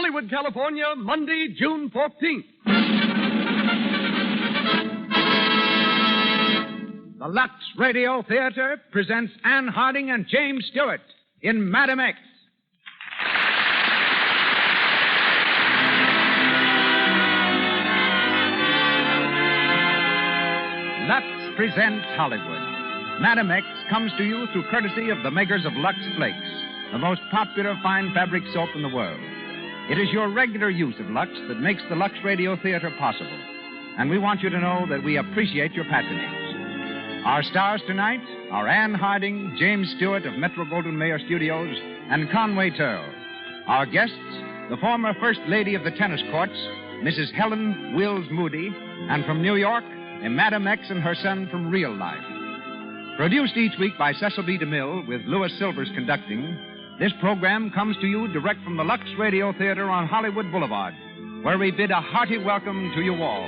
Hollywood, California, Monday, June 14th. The Lux Radio Theatre presents Anne Harding and James Stewart in Madam X. Lux presents Hollywood. Madam X comes to you through courtesy of the makers of Lux Flakes, the most popular fine fabric soap in the world. It is your regular use of Lux that makes the Lux Radio Theatre possible. And we want you to know that we appreciate your patronage. Our stars tonight are Anne Harding, James Stewart of Metro-Goldwyn-Mayer Studios, and Conway Turl. Our guests, the former First Lady of the Tennis Courts, Mrs. Helen Wills Moody, and from New York, a Madam X and her son from Real Life. Produced each week by Cecil B. DeMille with Louis Silvers conducting, this program comes to you direct from the Lux Radio Theatre on Hollywood Boulevard, where we bid a hearty welcome to you all.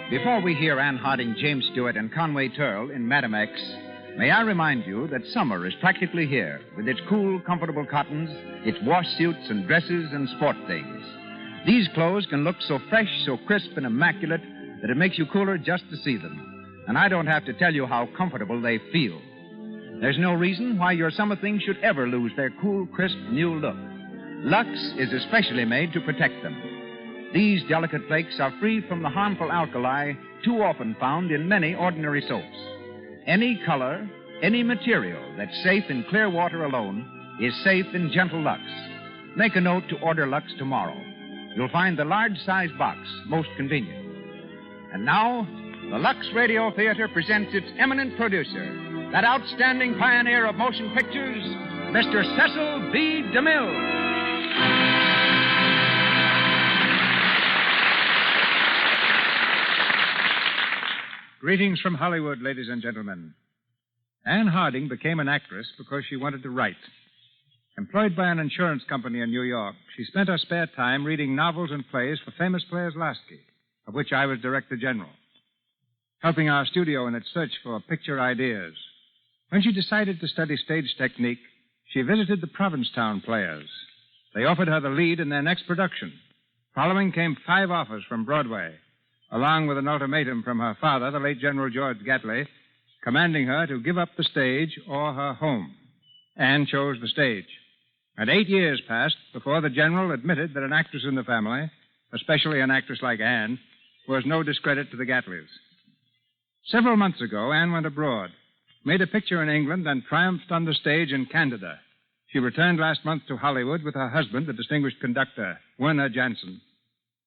Before we hear Anne Harding, James Stewart, and Conway Turl in Madam X, may I remind you that summer is practically here, with its cool, comfortable cottons, its wash suits and dresses and sport things. These clothes can look so fresh, so crisp and immaculate that it makes you cooler just to see them. And I don't have to tell you how comfortable they feel. There's no reason why your summer things should ever lose their cool, crisp, new look. Lux is especially made to protect them. These delicate flakes are free from the harmful alkali too often found in many ordinary soaps. Any color, any material that's safe in clear water alone is safe in gentle Lux. Make a note to order Lux tomorrow. You'll find the large-size box most convenient. And now, the Lux Radio Theatre presents its eminent producer, that outstanding pioneer of motion pictures, Mr. Cecil B. DeMille. Greetings from Hollywood, ladies and gentlemen. Anne Harding became an actress because she wanted to write. Employed by an insurance company in New York, she spent her spare time reading novels and plays for famous players Lasky, of which I was director general, helping our studio in its search for picture ideas. When she decided to study stage technique, she visited the Provincetown players. They offered her the lead in their next production. Following came 5 offers from Broadway, along with an ultimatum from her father, the late General George Gatley, commanding her to give up the stage or her home. Anne chose the stage. And 8 years passed before the General admitted that an actress in the family, especially an actress like Anne, was no discredit to the Gatleys. Several months ago, Anne went abroad, made a picture in England, and triumphed on the stage in Canada. She returned last month to Hollywood with her husband, the distinguished conductor, Werner Jansen.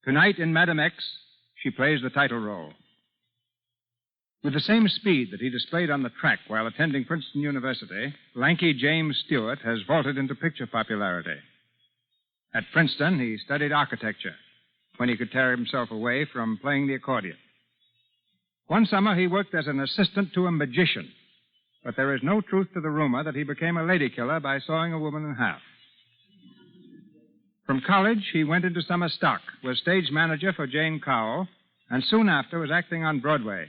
Tonight in Madam X, she plays the title role. With the same speed that he displayed on the track while attending Princeton University, lanky James Stewart has vaulted into picture popularity. At Princeton, he studied architecture when he could tear himself away from playing the accordion. One summer, he worked as an assistant to a magician, but there is no truth to the rumor that he became a lady killer by sawing a woman in half. From college, he went into summer stock, was stage manager for Jane Cowell, and soon after was acting on Broadway.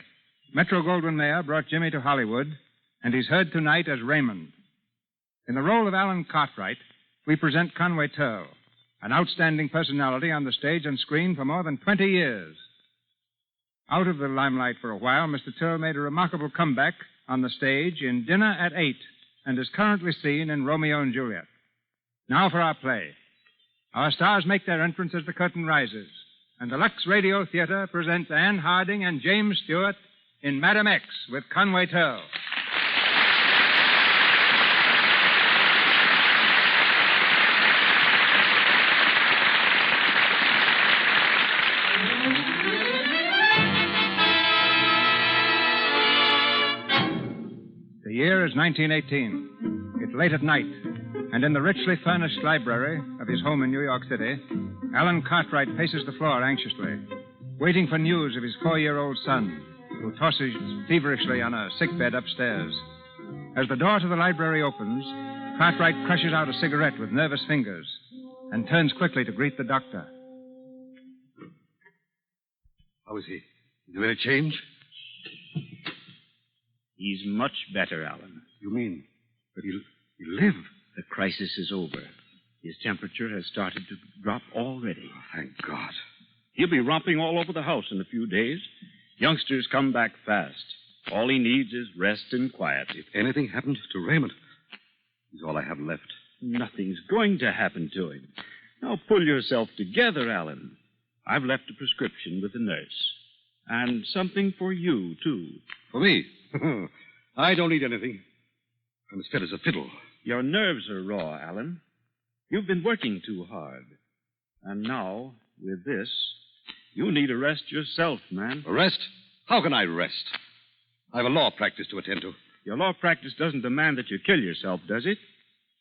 Metro-Goldwyn-Mayer brought Jimmy to Hollywood, and he's heard tonight as Raymond. In the role of Alan Cartwright, we present Conway Turl, an outstanding personality on the stage and screen for more than 20 years. Out of the limelight for a while, Mr. Turl made a remarkable comeback on the stage in Dinner at 8 and is currently seen in Romeo and Juliet. Now for our play. Our stars make their entrance as the curtain rises, and the Lux Radio Theatre presents Anne Harding and James Stewart in Madam X with Conway Turl. The year is 1918. It's late at night, and in the richly furnished library of his home in New York City, Alan Cartwright paces the floor anxiously, waiting for news of his 4-year-old son, who tosses feverishly on a sickbed upstairs. As the door to the library opens, Cartwright crushes out a cigarette with nervous fingers and turns quickly to greet the doctor. How is he? Is there any change? He's much better, Alan. You mean that he'll live? The crisis is over. His temperature has started to drop already. Oh, thank God. He'll be romping all over the house in a few days. Youngsters come back fast. All he needs is rest and quiet. If anything happened to Raymond, he's all I have left. Nothing's going to happen to him. Now pull yourself together, Alan. I've left a prescription with the nurse. And something for you, too. For me? I don't need anything. I'm as fit as a fiddle. Your nerves are raw, Alan. You've been working too hard. And now, with this, you need a rest yourself, man. A rest? How can I rest? I have a law practice to attend to. Your law practice doesn't demand that you kill yourself, does it?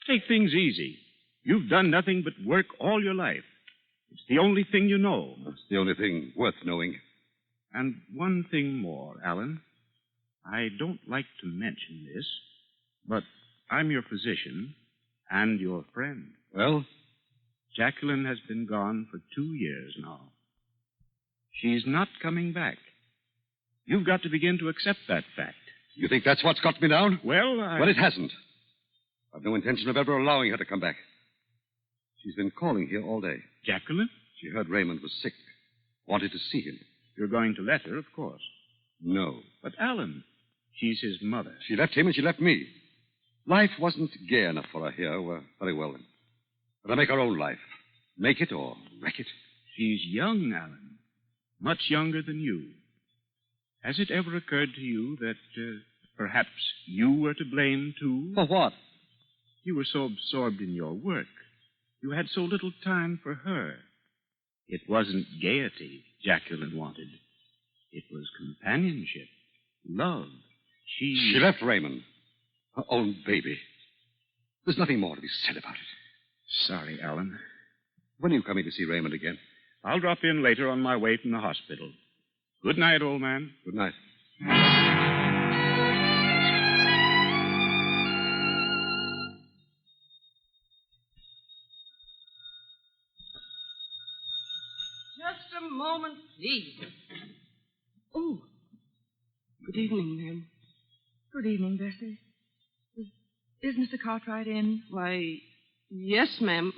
Take things easy. You've done nothing but work all your life. It's the only thing you know. It's the only thing worth knowing. And one thing more, Alan. I don't like to mention this, but I'm your physician and your friend. Well? Jacqueline has been gone for 2 years now. She's not coming back. You've got to begin to accept that fact. You think that's what's got me down? Well, Well, it hasn't. I've no intention of ever allowing her to come back. She's been calling here all day. Jacqueline? She heard Raymond was sick. Wanted to see him. You're going to let her, of course. No. But Alan, she's his mother. She left him and she left me. Life wasn't gay enough for her here. Very well, then. But I make her own life. Make it or wreck it. She's young, Alan. Much younger than you. Has it ever occurred to you that perhaps you were to blame, too? For what? You were so absorbed in your work. You had so little time for her. It wasn't gaiety Jacqueline wanted. It was companionship, love. She left Raymond. Her own baby. There's nothing more to be said about it. Sorry, Alan. When are you coming to see Raymond again? I'll drop in later on my way from the hospital. Good night, old man. Good night. Just a moment, please. Oh, good evening, ma'am. Good evening, Bessie. Is Mr. Cartwright in? Why, yes, ma'am.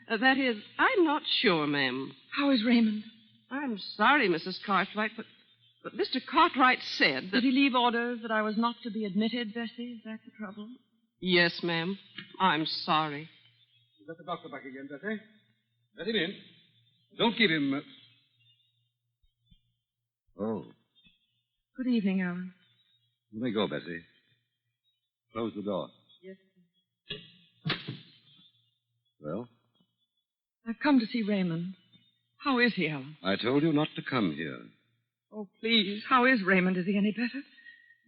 That is, I'm not sure, ma'am. How is Raymond? I'm sorry, Mrs. Cartwright, but Mr. Cartwright said that... Did he leave orders that I was not to be admitted, Bessie? Is that the trouble? Yes, ma'am. I'm sorry. You got the doctor back again, Bessie? Let him in. Don't give him... Oh. Good evening, Alan. You may go, Bessie. Close the door. Yes, sir. Well? I've come to see Raymond. How is he, Alan? I told you not to come here. Oh, please. How is Raymond? Is he any better?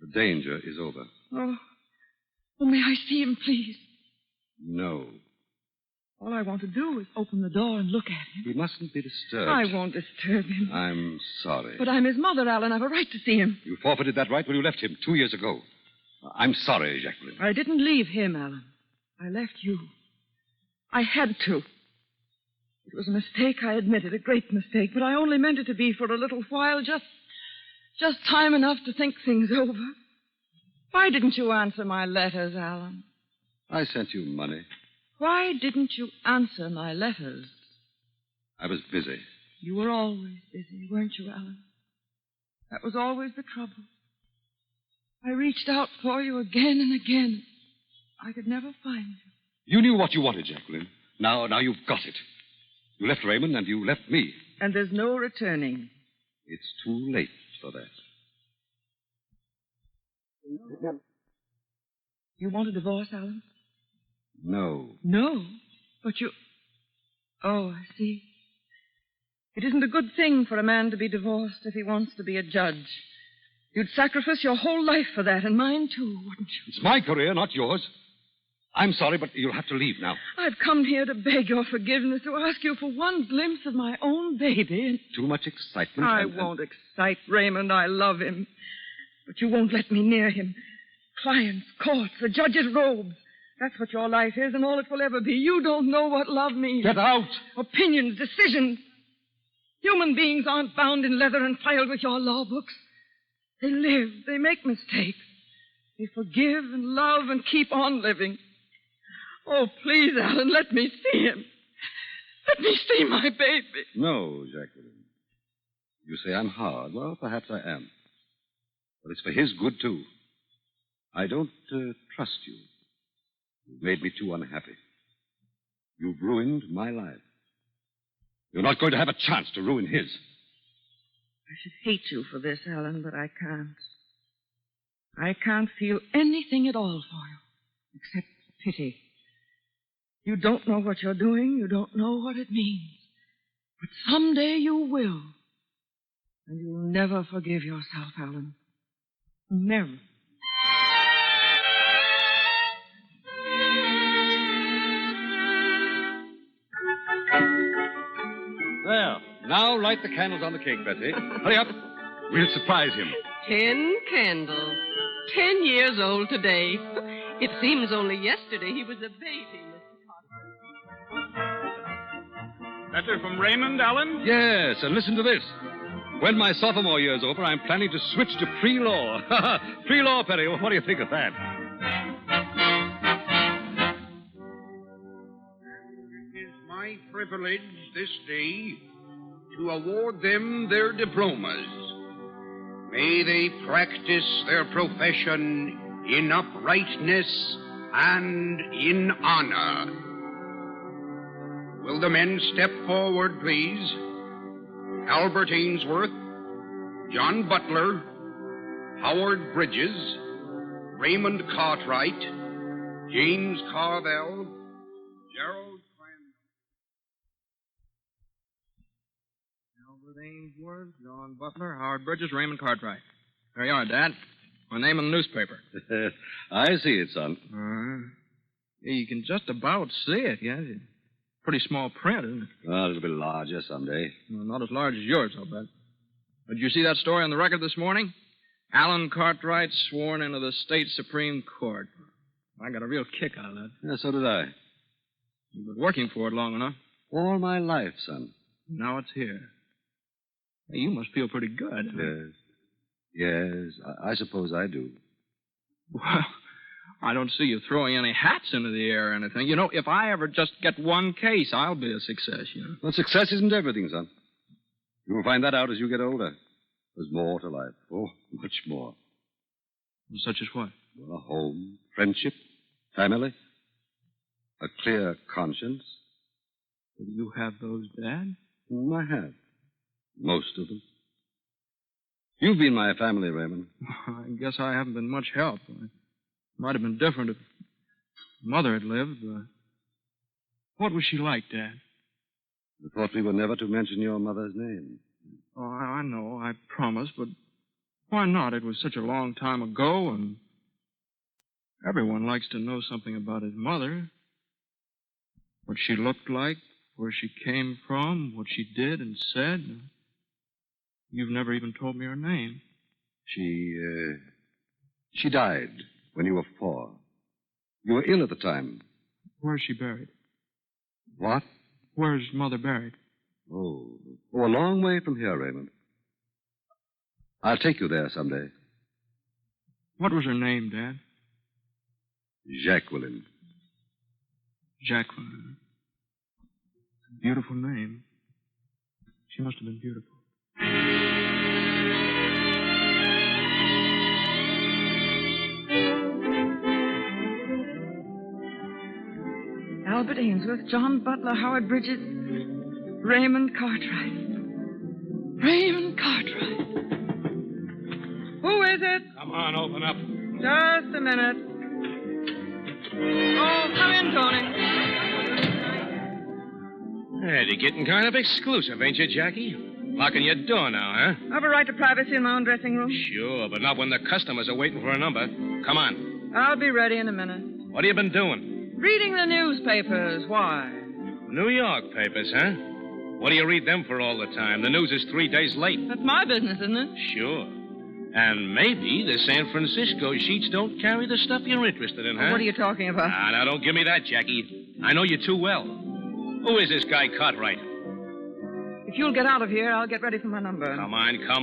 The danger is over. Oh, may I see him, please? No. All I want to do is open the door and look at him. He mustn't be disturbed. I won't disturb him. I'm sorry. But I'm his mother, Alan. I've a right to see him. You forfeited that right when you left him 2 years ago. I'm sorry, Jacqueline. I didn't leave him, Alan. I left you. I had to. It was a mistake, I admit it, a great mistake, but I only meant it to be for a little while, just time enough to think things over. Why didn't you answer my letters, Alan? I sent you money. Why didn't you answer my letters? I was busy. You were always busy, weren't you, Alan? That was always the trouble. I reached out for you again and again. I could never find you. You knew what you wanted, Jacqueline. Now you've got it. You left Raymond and you left me. And there's no returning. It's too late for that. You want a divorce, Alan? No. No? But you... Oh, I see. It isn't a good thing for a man to be divorced if he wants to be a judge. You'd sacrifice your whole life for that, and mine too, wouldn't you? It's my career, not yours. I'm sorry, but you'll have to leave now. I've come here to beg your forgiveness, to ask you for one glimpse of my own baby, and... Too much excitement. I won't excite Raymond. I love him. But you won't let me near him. Clients, courts, the judge's robes. That's what your life is, and all it will ever be. You don't know what love means. Get out! Opinions, decisions. Human beings aren't bound in leather and filed with your law books. They live. They make mistakes. me forgive and love and keep on living. Oh, please, Alan, let me see him. Let me see my baby. No, Jacqueline. You say I'm hard. Well, perhaps I am. But it's for his good, too. I don't trust you. You've made me too unhappy. You've ruined my life. You're not going to have a chance to ruin his. I should hate you for this, Alan, but I can't. I can't feel anything at all for you, except pity. You don't know what you're doing. You don't know what it means. But someday you will. And you'll never forgive yourself, Alan. Never. There. Now light the candles on the cake, Betsy. Hurry up. We'll surprise him. 10 candles. 10 years old today. It seems only yesterday he was a baby, Mr. Potter. Letter from Raymond, Alan? Yes, and listen to this. When my sophomore year's over, I'm planning to switch to pre-law. Pre-law, Perry. What do you think of that? It is my privilege this day to award them their diplomas. May they practice their profession in uprightness and in honor. Will the men step forward, please? Albert Ainsworth, John Butler, Howard Bridges, Raymond Cartwright, James Carvell, Gerald Crandall. Albert Ainsworth, John Butler, Howard Bridges, Raymond Cartwright. There you are, Dad. My name in the newspaper. I see it, son. Yeah, you can just about see it, yes. Pretty small print, isn't it? Well, it'll be larger someday. Well, not as large as yours, I'll bet. But did you see that story on the record this morning? Alan Cartwright sworn into the state Supreme Court. I got a real kick out of that. Yeah, so did I. You've been working for it long enough. All my life, son. Now it's here. Hey, you must feel pretty good. Yes. Yes, I suppose I do. Well, I don't see you throwing any hats into the air or anything. You know, if I ever just get one case, I'll be a success, you know. Well, success isn't everything, son. You will find that out as you get older. There's more to life. Oh, much more. Such as what? Well, a home, friendship, family, a clear conscience. Do you have those, Dad? I have. Most of them. You've been my family, Raymond. I guess I haven't been much help. It might have been different if Mother had lived. What was she like, Dad? I thought we were never to mention your mother's name. Oh, I know. I promised, but why not? It was such a long time ago, and everyone likes to know something about his mother. What she looked like, where she came from, what she did and said. You've never even told me her name. She died when you were 4. You were ill at the time. Where's she buried? What? Where's Mother buried? Oh, a long way from here, Raymond. I'll take you there someday. What was her name, Dad? Jacqueline. Jacqueline. Beautiful name. She must have been beautiful. Albert Ainsworth, John Butler, Howard Bridges, Raymond Cartwright. Raymond Cartwright. Who is it? Come on, open up. Just a minute. Oh, come in, Tony. Hey, you're getting kind of exclusive, ain't you, Jackie? Locking your door now, huh? I have a right to privacy in my own dressing room. Sure, but not when the customers are waiting for a number. Come on. I'll be ready in a minute. What have you been doing? Reading the newspapers. Why? New York papers, huh? What do you read them for all the time? The news is 3 days late. That's my business, isn't it? Sure. And maybe the San Francisco sheets don't carry the stuff you're interested in, huh? What are you talking about? Now, don't give me that, Jackie. I know you too well. Who is this guy Cartwright? If you'll get out of here, I'll get ready for my number. Come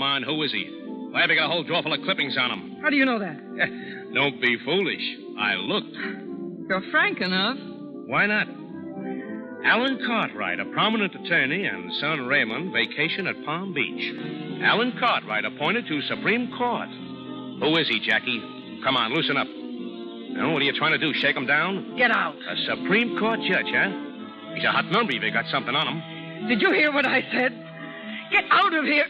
on. Who is he? Why have you got a whole drawer full of clippings on him? How do you know that? Don't be foolish. I looked. You're frank enough. Why not? Alan Cartwright, a prominent attorney, and son Raymond vacation at Palm Beach. Alan Cartwright appointed to Supreme Court. Who is he, Jackie? Come on, loosen up. Now, what are you trying to do, shake him down? Get out. A Supreme Court judge, huh? He's a hot number if he got something on him. Did you hear what I said? Get out of here.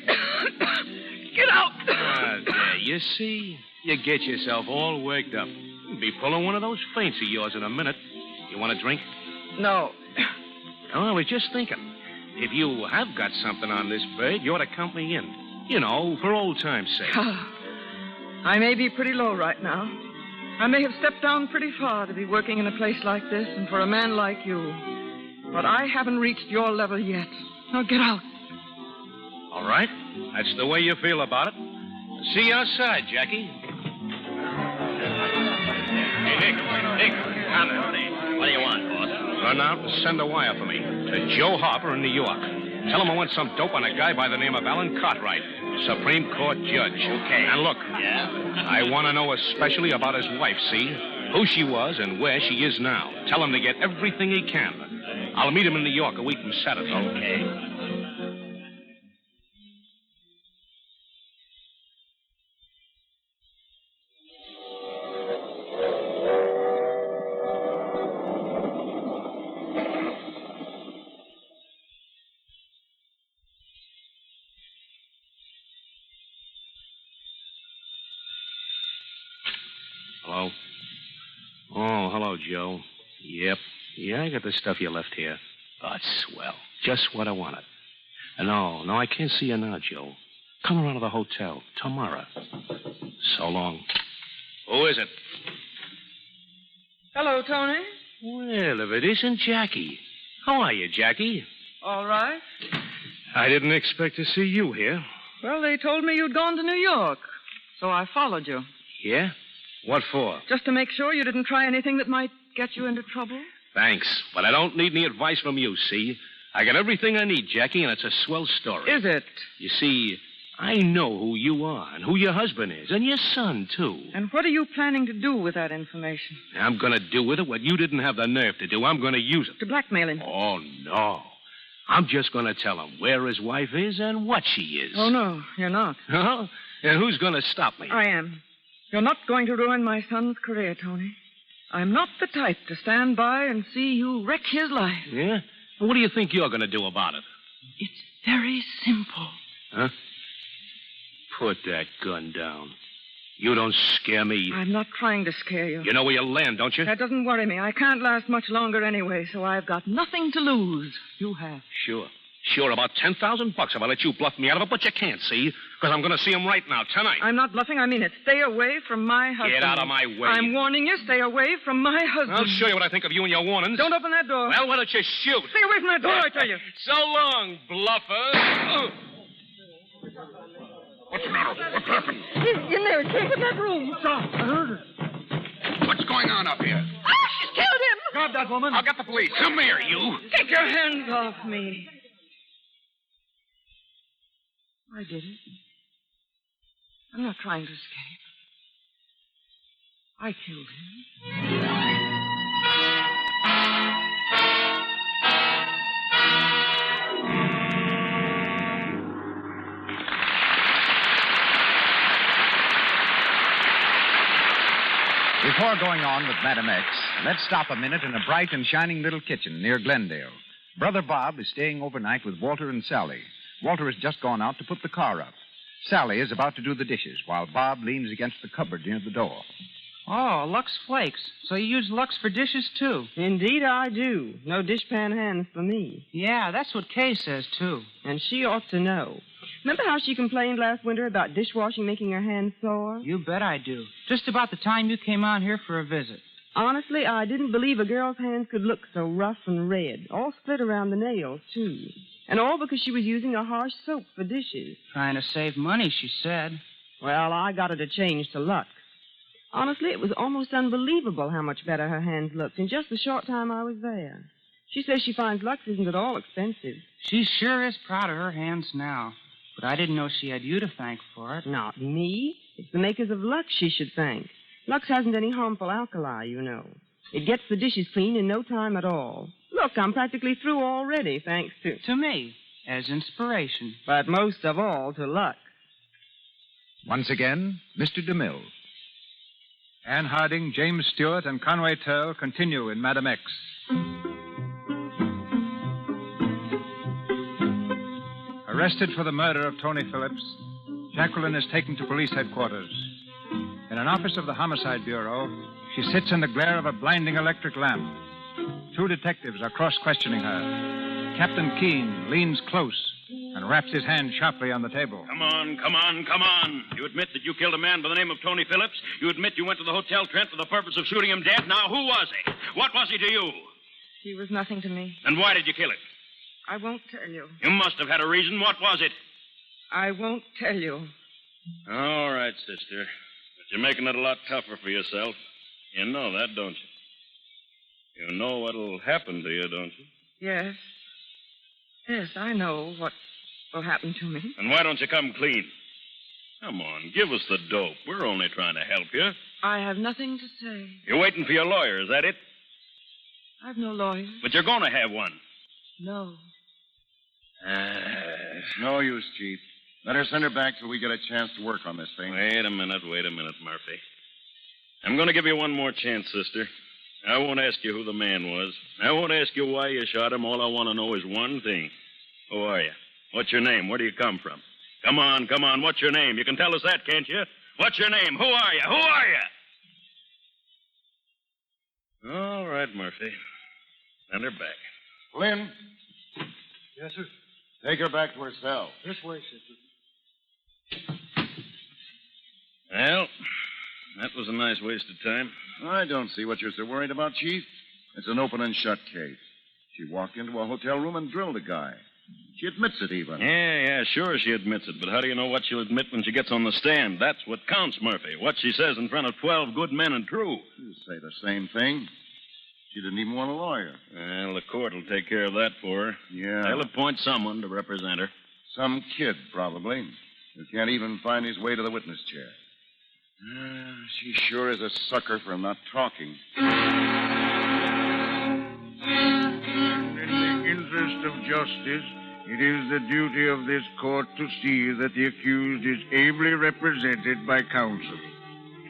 Get out. There, you see? You get yourself all worked up. You'll be pulling one of those feints of yours in a minute. You want a drink? No. Oh, I was just thinking. If you have got something on this bird, you ought to count me in. You know, for old time's sake. I may be pretty low right now. I may have stepped down pretty far to be working in a place like this and for a man like you. But I haven't reached your level yet. Now get out. All right. That's the way you feel about it. See you outside, Jackie. Hey, Nick, come here. What do you want, boss? Run out and send a wire for me to Joe Harper in New York. Tell him I want some dope on a guy by the name of Alan Cartwright, Supreme Court judge. Okay. And look, Yeah? I want to know especially about his wife, see? Who she was and where she is now. Tell him to get everything he can. I'll meet him in New York a week from Saturday. Okay. Hello? Oh, hello, Joe. Yep. Yeah, I got the stuff you left here. Oh, it's swell. Just what I wanted. No, I can't see you now, Joe. Come around to the hotel tomorrow. So long. Who is it? Hello, Tony. Well, if it isn't Jackie. How are you, Jackie? All right. I didn't expect to see you here. Well, they told me you'd gone to New York, so I followed you. Yeah? What for? Just to make sure you didn't try anything that might get you into trouble. Thanks, but I don't need any advice from you, see? I got everything I need, Jackie, and it's a swell story. Is it? You see, I know who you are and who your husband is, and your son, too. And what are you planning to do with that information? I'm going to do with it what you didn't have the nerve to do. I'm going to use it. To blackmail him? Oh, no. I'm just going to tell him where his wife is and what she is. Oh, no, you're not. Huh? And who's going to stop me? I am. You're not going to ruin my son's career, Tony. I'm not the type to stand by and see you wreck his life. Yeah? Well, what do you think you're going to do about it? It's very simple. Huh? Put that gun down. You don't scare me. I'm not trying to scare you. You know where you'll land, don't you? That doesn't worry me. I can't last much longer anyway, so I've got nothing to lose. You have. Sure. Sure, about $10,000 if I let you bluff me out of it, but you can't, see? Because I'm going to see him right now, tonight. I'm not bluffing. I mean it. Stay away from my husband. Get out of my way. I'm warning you. Stay away from my husband. I'll show you what I think of you and your warnings. Don't open that door. Well, why don't you shoot? Stay away from that door, I tell you. So long, bluffer. What's the matter? What happened? He's in there. Take in that room. Stop. I heard her. What's going on up here? Ah, she's killed him. Grab that woman. I'll get the police. Come here, you. Take your hands off me. I did it. I'm not trying to escape. I killed him. Before going on with Madam X, let's stop a minute in a bright and shining little kitchen near Glendale. Brother Bob is staying overnight with Walter and Sally. Walter has just gone out to put the car up. Sally is about to do the dishes while Bob leans against the cupboard near the door. Oh, Lux Flakes. So you use Lux for dishes, too? Indeed I do. No dishpan hands for me. Yeah, that's what Kay says, too. And she ought to know. Remember how she complained last winter about dishwashing making her hands sore? You bet I do. Just about the time you came on here for a visit. Honestly, I didn't believe a girl's hands could look so rough and red. All split around the nails, too. And all because she was using a harsh soap for dishes. Trying to save money, she said. Well, I got her to change to Lux. Honestly, it was almost unbelievable how much better her hands looked in just the short time I was there. She says she finds Lux isn't at all expensive. She sure is proud of her hands now. But I didn't know she had you to thank for it. Not me. It's the makers of Lux she should thank. Lux hasn't any harmful alkali, you know. It gets the dishes clean in no time at all. Look, I'm practically through already, thanks to... To me, as inspiration. But most of all, to Lux. Once again, Mr. DeMille. Anne Harding, James Stewart, and Conway Turl continue in Madam X. Arrested for the murder of Tony Phillips, Jacqueline is taken to police headquarters. In an office of the Homicide Bureau, she sits in the glare of a blinding electric lamp. Two detectives are cross-questioning her. Captain Keene leans close and raps his hand sharply on the table. Come on. You admit that you killed a man by the name of Tony Phillips. You admit you went to the Hotel Trent for the purpose of shooting him dead. Now, who was he? What was he to you? He was nothing to me. And why did you kill him? I won't tell you. You must have had a reason. What was it? I won't tell you. All right, sister. But you're making it a lot tougher for yourself. You know that, don't you? You know what'll happen to you, don't you? Yes. Yes, I know what will happen to me. And why don't you come clean? Come on, give us the dope. We're only trying to help you. I have nothing to say. You're waiting for your lawyer, is that it? I've no lawyer. But you're going to have one. No. It's no use, Chief. Let her send her back till we get a chance to work on this thing. Wait a minute, Murphy. I'm going to give you one more chance, sister. I won't ask you who the man was. I won't ask you why you shot him. All I want to know is one thing. Who are you? What's your name? Where do you come from? Come on. What's your name? You can tell us that, can't you? What's your name? Who are you? All right, Murphy. Send her back. Flynn, Yes, sir. take her back to her cell. This way, sister. Well, that was a nice waste of time. I don't see what you're so worried about, Chief. It's an open and shut case. She walked into a hotel room and drilled a guy. She admits it, even. Yeah, sure she admits it. But how do you know what she'll admit when she gets on the stand? That's what counts, Murphy. What she says in front of 12 good men and true. You say the same thing. She didn't even want a lawyer. Well, the court will take care of that for her. Yeah. They'll appoint someone to represent her. Some kid, probably, who can't even find his way to the witness chair. She sure is a sucker for not talking. In the interest of justice, it is the duty of this court to see that the accused is ably represented by counsel.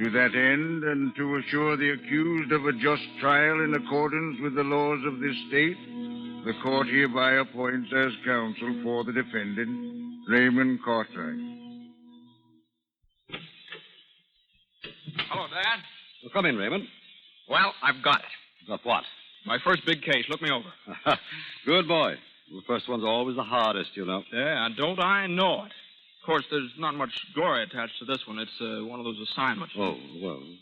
To that end, and to assure the accused of a just trial in accordance with the laws of this state, the court hereby appoints as counsel for the defendant, Raymond Cartwright. Hello, Dad. Well, come in, Raymond. Well, I've got it. Got what? My first big case. Look me over. Good boy. The first one's always the hardest, you know. Yeah, don't I know it? Of course, there's not much glory attached to this one. It's one of those assignments. Oh,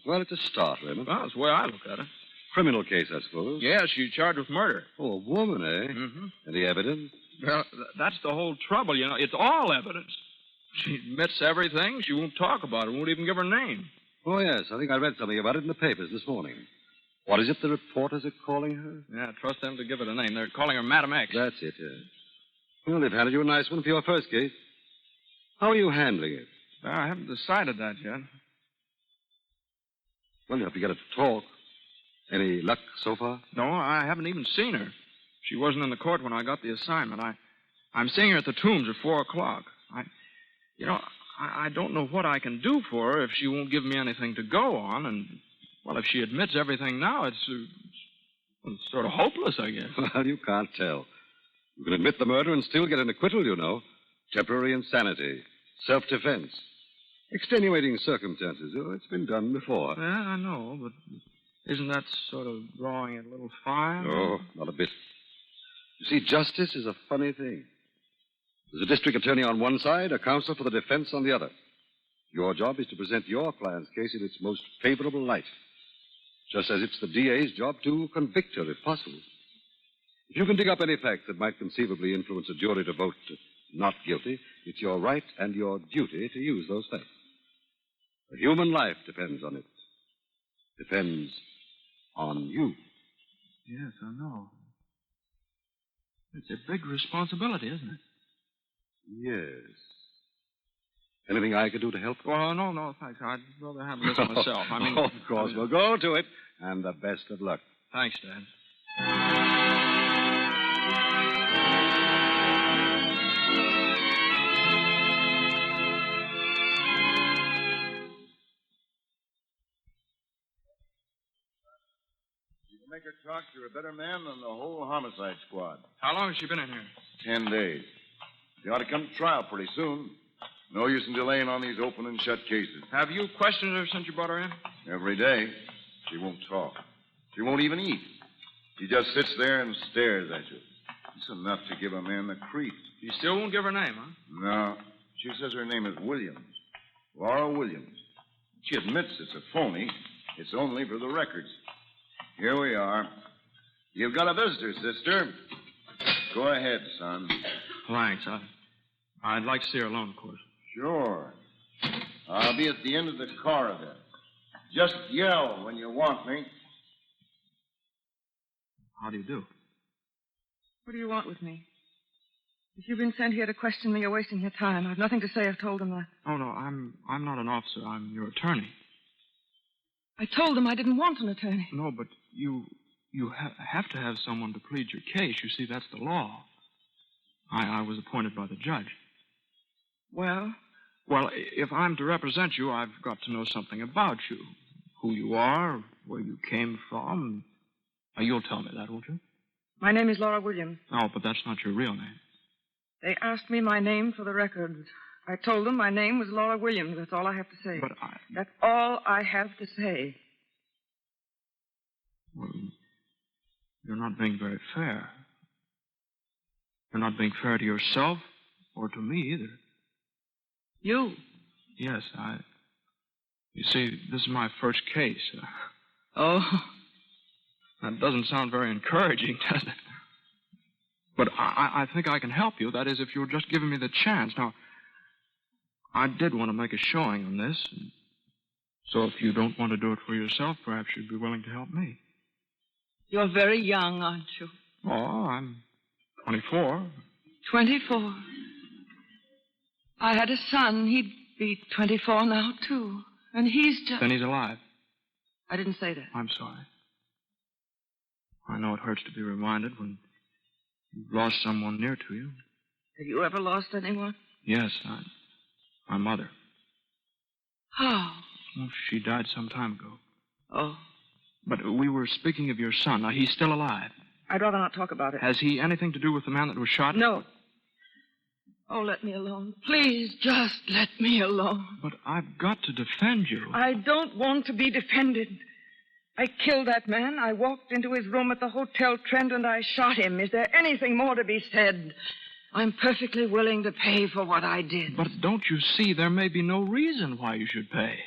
well, it's a start, Raymond. Well, that's the way I look at it. Criminal case, I suppose. Yeah, she's charged with murder. Oh, a woman, eh? Mm-hmm. Any evidence? Well, that's the whole trouble, you know. It's all evidence. She admits everything. She won't talk about it. Won't even give her name. Oh, yes. I think I read something about it in the papers this morning. What is it the reporters are calling her? Yeah, trust them to give it a name. They're calling her Madam X. That's it, yes. Well, they've handed you a nice one for your first case. How are you handling it? Well, I haven't decided that yet. Well, you have to get her to talk. Any luck so far? No, I haven't even seen her. She wasn't in the court when I got the assignment. I'm seeing her at the Tombs at 4 o'clock. I don't know what I can do for her if she won't give me anything to go on. And, well, if she admits everything now, it's sort of hopeless, I guess. Well, you can't tell. You can admit the murder and still get an acquittal, you know. Temporary insanity. Self-defense. Extenuating circumstances. Oh, it's been done before. Yeah, I know, but isn't that sort of drawing it a little fine? Oh, not a bit. You see, justice is a funny thing. There's a district attorney on one side, a counsel for the defense on the other. Your job is to present your client's case in its most favorable light. Just as it's the DA's job to convict her, if possible. If you can dig up any facts that might conceivably influence a jury to vote not guilty, it's your right and your duty to use those facts. A human life depends on it. Depends on you. Yes, I know. It's a big responsibility, isn't it? Yes. Anything I could do to help? Well, no, thanks. I'd rather have this myself. I mean... Of course. We'll go to it. And the best of luck. Thanks, Dad. You can make her talk. You're a better man than the whole homicide squad. How long has she been in here? 10 days. She ought to come to trial pretty soon. No use in delaying on these open and shut cases. Have you questioned her since you brought her in? Every day. She won't talk. She won't even eat. She just sits there and stares at you. It's enough to give a man the creeps. You still won't give her name, huh? No. She says her name is Williams. Laura Williams. She admits it's a phony. It's only for the records. Here we are. You've got a visitor, sister. Go ahead, son. Thanks. I'd like to see her alone, of course. Sure. I'll be at the end of the corridor. Just yell when you want me. How do you do? What do you want with me? If you've been sent here to question me, you're wasting your time. I've nothing to say. I've told them that. Oh, no, I'm not an officer. I'm your attorney. I told them I didn't want an attorney. No, but you have to have someone to plead your case. You see, that's the law. I was appointed by the judge. Well? Well, if I'm to represent you, I've got to know something about you. Who you are, where you came from. You'll tell me that, won't you? My name is Laura Williams. Oh, but that's not your real name. They asked me my name for the records. I told them my name was Laura Williams. That's all I have to say. But That's all I have to say. Well, you're not being very fair. You're not being fair to yourself or to me either. You? Yes, You see, this is my first case. Oh. That doesn't sound very encouraging, does it? But I think I can help you. That is, if you're just giving me the chance. Now, I did want to make a showing on this. So if you don't want to do it for yourself, perhaps you'd be willing to help me. You're very young, aren't you? Oh, I'm 24. 24? I had a son. He'd be 24 now, too. And he's just... Then he's alive. I didn't say that. I'm sorry. I know it hurts to be reminded when you've lost someone near to you. Have you ever lost anyone? Yes, my mother. How? Well, she died some time ago. Oh. But we were speaking of your son. Now, he's still alive. I'd rather not talk about it. Has he anything to do with the man that was shot? No. Oh, let me alone. Please, just let me alone. But I've got to defend you. I don't want to be defended. I killed that man. I walked into his room at the Hotel Trent and I shot him. Is there anything more to be said? I'm perfectly willing to pay for what I did. But don't you see, there may be no reason why you should pay.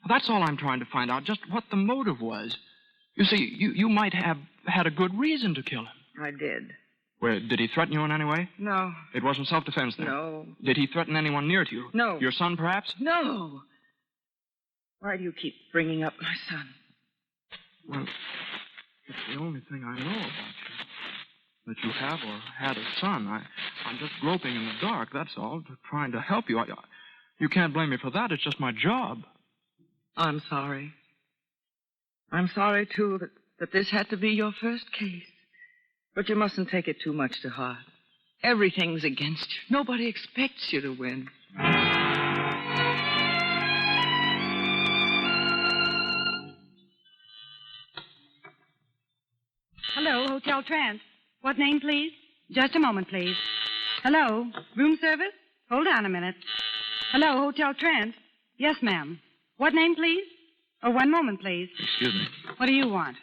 That's all I'm trying to find out, just what the motive was. You see, you might have had a good reason to kill him. I did. Well, did he threaten you in any way? No. It wasn't self-defense then? No. Did he threaten anyone near to you? No. Your son, perhaps? No. Why do you keep bringing up my son? Well, it's the only thing I know about you. That you have or had a son. I'm just groping in the dark, that's all, trying to help you. You can't blame me for that. It's just my job. I'm sorry. I'm sorry, too, that this had to be your first case. But you mustn't take it too much to heart. Everything's against you. Nobody expects you to win. Hello, Hotel Trent. What name, please? Just a moment, please. Hello, room service? Hold on a minute. Hello, Hotel Trent. Yes, ma'am. What name, please? Oh, one moment, please. Excuse me. What do you want?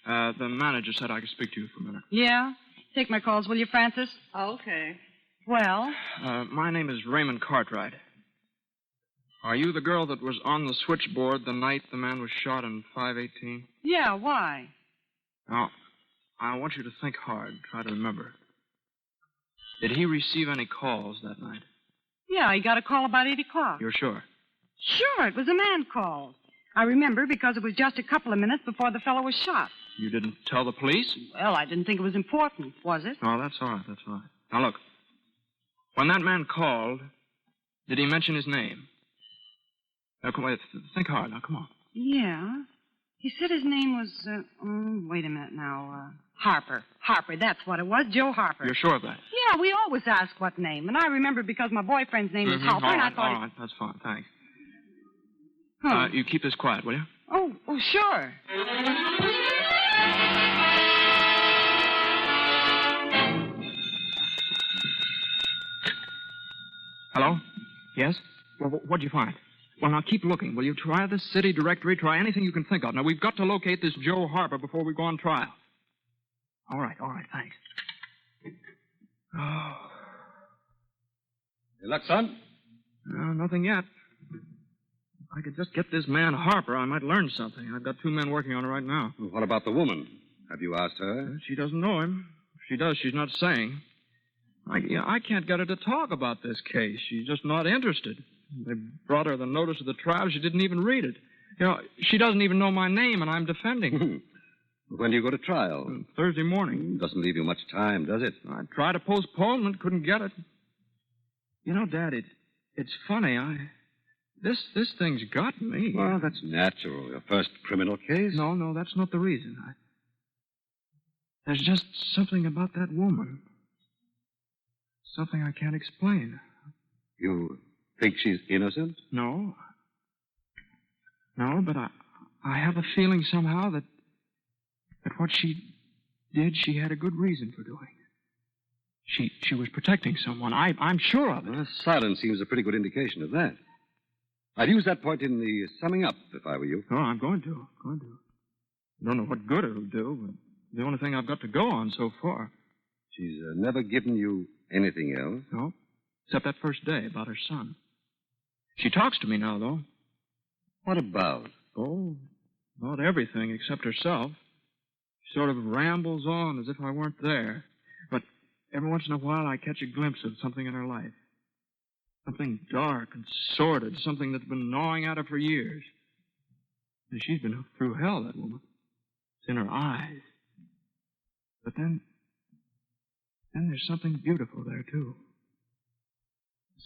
The manager said I could speak to you for a minute. Yeah? Take my calls, will you, Francis? Okay. Well? My name is Raymond Cartwright. Are you the girl that was on the switchboard the night the man was shot in 518? Yeah, why? Now, I want you to think hard. Try to remember. Did he receive any calls that night? Yeah, he got a call about 8 o'clock. You're sure? Sure, it was a man called. I remember because it was just a couple of minutes before the fellow was shot. You didn't tell the police? Well, I didn't think it was important, was it? Oh, that's all right, that's all right. Now, look. When that man called, Did he mention his name? Now, come on, think hard. Now, come on. Yeah. He said his name was, wait a minute now, Harper. Harper, that's what it was, Joe Harper. You're sure of that? Yeah, we always ask what name. And I remember because my boyfriend's name was Harper, and I thought... All right, that's fine, thanks. Huh. You keep this quiet, will you? Oh, sure. Hello? Yes? Well, what'd you find? Well, now keep looking. Will you try the city directory? Try anything you can think of. Now, we've got to locate this Joe Harper before we go on trial. All right, thanks. Oh. Any luck, son? No, nothing yet. If I could just get this man Harper, I might learn something. I've got 2 men working on it right now. Well, what about the woman? Have you asked her? She doesn't know him. If she does, she's not saying. I can't get her to talk about this case. She's just not interested. They brought her the notice of the trial. She didn't even read it. She doesn't even know my name, and I'm defending her. When do you go to trial? Thursday morning. Doesn't leave you much time, does it? I tried a postponement, couldn't get it. Dad, it's funny. This thing's got me. Well, that's natural. Your first criminal case? No, that's not the reason. There's just something about that woman. Something I can't explain. You think she's innocent? No, but I have a feeling somehow that what she did, she had a good reason for doing. She was protecting someone. I'm sure of it. Well, silence seems a pretty good indication of that. I'd use that point in the summing up if I were you. Oh, I'm going to. I don't know what good it'll do, but the only thing I've got to go on so far. She's never given you anything else? No, except that first day about her son. She talks to me now, though. What about? Oh, about everything except herself. She sort of rambles on as if I weren't there. But every once in a while I catch a glimpse of something in her life. Something dark and sordid, something that's been gnawing at her for years. And she's been through hell, that woman. It's in her eyes. But then there's something beautiful there, too.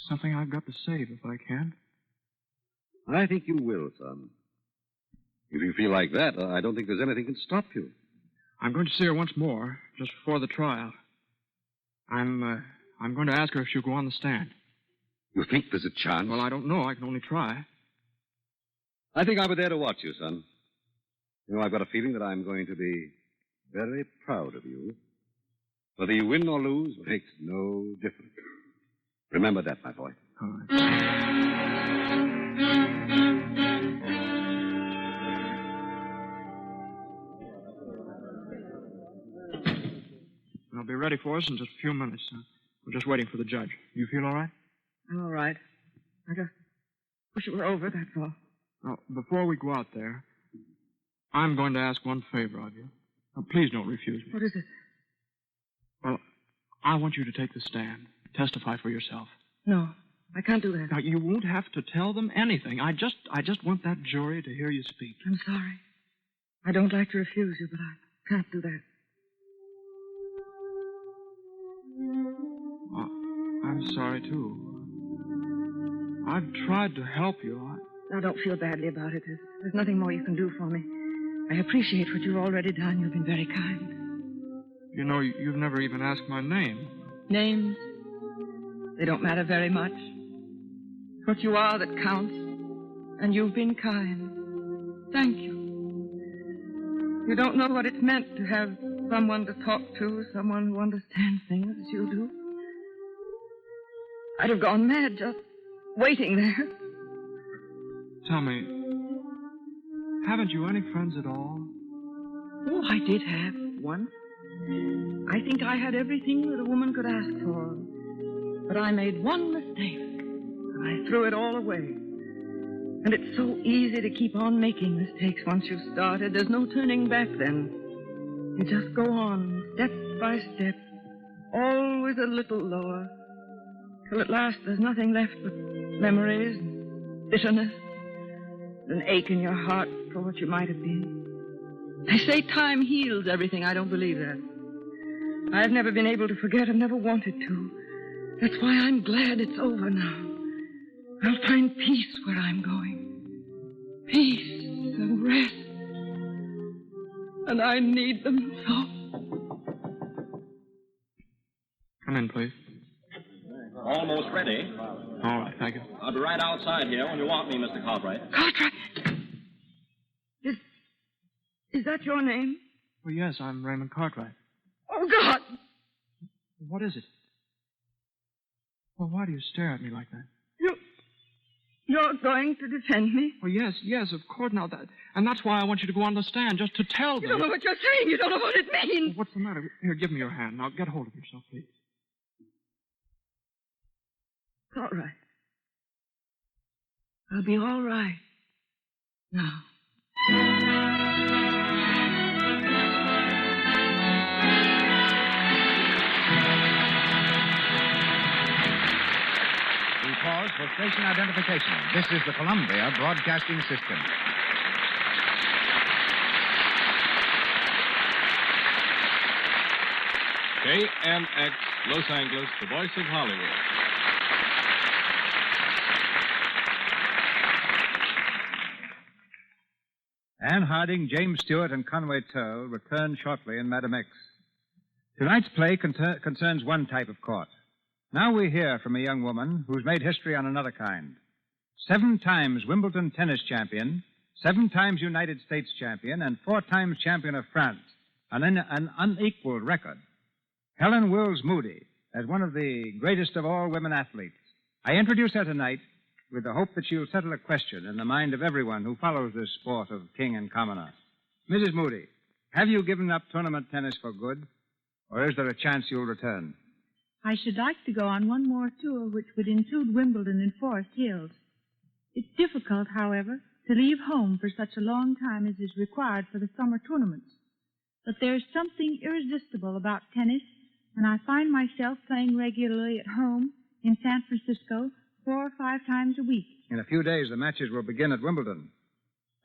Something I've got to save if I can. I think you will, son. If you feel like that, I don't think there's anything can stop you. I'm going to see her once more, just before the trial. I'm going to ask her if she'll go on the stand. You think there's a chance? Well, I don't know. I can only try. I think I'll be there to watch you, son. I've got a feeling that I'm going to be very proud of you. Whether you win or lose makes no difference. Remember that, my boy. All right. I'll be ready for us in just a few minutes. We're just waiting for the judge. You feel all right? I'm all right. I just wish it were over, that's all. Now, before we go out there, I'm going to ask one favor of you. Now, please don't refuse me. What is it? Well, I want you to take the stand. Testify for yourself. No, I can't do that. Now, you won't have to tell them anything. I just want that jury to hear you speak. I'm sorry. I don't like to refuse you, but I can't do that. I'm sorry, too. I've tried to help you. Now, don't feel badly about it. There's nothing more you can do for me. I appreciate what you've already done. You've been very kind. You've never even asked my name. Names? They don't matter very much. It's what you are that counts. And you've been kind. Thank you. You don't know what it's meant to have someone to talk to, someone who understands things as you do. I'd have gone mad just waiting there. Tell me, haven't you any friends at all? Oh, I did have once. I think I had everything that a woman could ask for. But I made one mistake, and I threw it all away. And it's so easy to keep on making mistakes once you've started. There's no turning back then. You just go on, step by step, always a little lower, till at last there's nothing left but memories and bitterness, and an ache in your heart for what you might have been. They say time heals everything. I don't believe that. I've never been able to forget. I've never wanted to. That's why I'm glad it's over now. I'll find peace where I'm going. Peace and rest. And I need them so. Come in, please. Almost ready. All right, thank you. I'll be right outside here when you want me, Mr. Cartwright. Cartwright! Is that your name? Well, yes, I'm Raymond Cartwright. Oh, God! What is it? Well, why do you stare at me like that? You're going to defend me? Well, yes, of course. Now, that's why I want you to go on the stand, just to tell them. You don't know what you're saying. You don't know what it means. Well, what's the matter? Here, give me your hand. Now, get hold of yourself, please. It's all right. I'll be all right. Now. We pause for station identification. This is the Columbia Broadcasting System. KMX, Los Angeles, the voice of Hollywood. Anne Harding, James Stewart, and Conway Turl return shortly in Madam X. Tonight's play concerns one type of court. Now we hear from a young woman who's made history on another kind. 7 times Wimbledon tennis champion, 7 times United States champion, and 4 times champion of France. An unequaled record. Helen Wills Moody as one of the greatest of all women athletes. I introduce her tonight with the hope that she'll settle a question in the mind of everyone who follows this sport of king and commoner. Mrs. Moody, have you given up tournament tennis for good? Or is there a chance you'll return? I should like to go on one more tour, which would include Wimbledon and Forest Hills. It's difficult, however, to leave home for such a long time as is required for the summer tournaments. But there's something irresistible about tennis, and I find myself playing regularly at home in San Francisco 4 or 5 times a week. In a few days, the matches will begin at Wimbledon.